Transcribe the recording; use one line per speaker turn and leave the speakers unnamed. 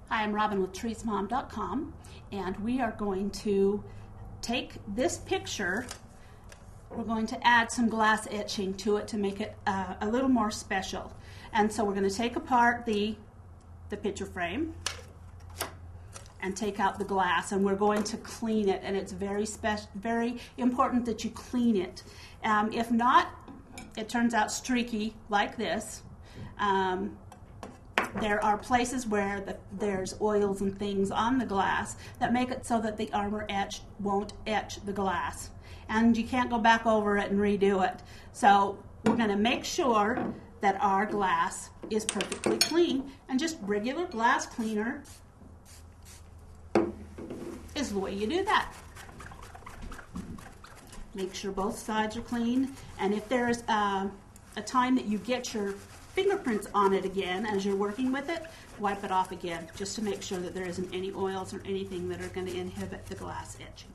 Hi, I'm Robin with treesmom.com, and we are going to take this picture. We're going to add some glass etching to it to make it a little more special. And so we're going to take apart the picture frame and take out the glass, and we're going to clean it, and it's very important that you clean it. If not, it turns out streaky like this. There are places where there's oils and things on the glass that make it so that the armor etch won't etch the glass. And you can't go back over it and redo it. So we're going to make sure that our glass is perfectly clean, and just regular glass cleaner is the way you do that. Make sure both sides are clean, and if there's a time that you get your fingerprints on it again as you're working with it, wipe it off again just to make sure that there isn't any oils or anything that are going to inhibit the glass etching.